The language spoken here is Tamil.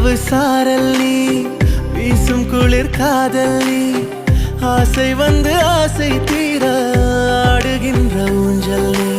இரவு சாரல் நீ வீசும் குளிர் காதல் நீ ஆசை வந்து ஆசை தீர ஆடுகின்ற ஊஞ்சல் நீ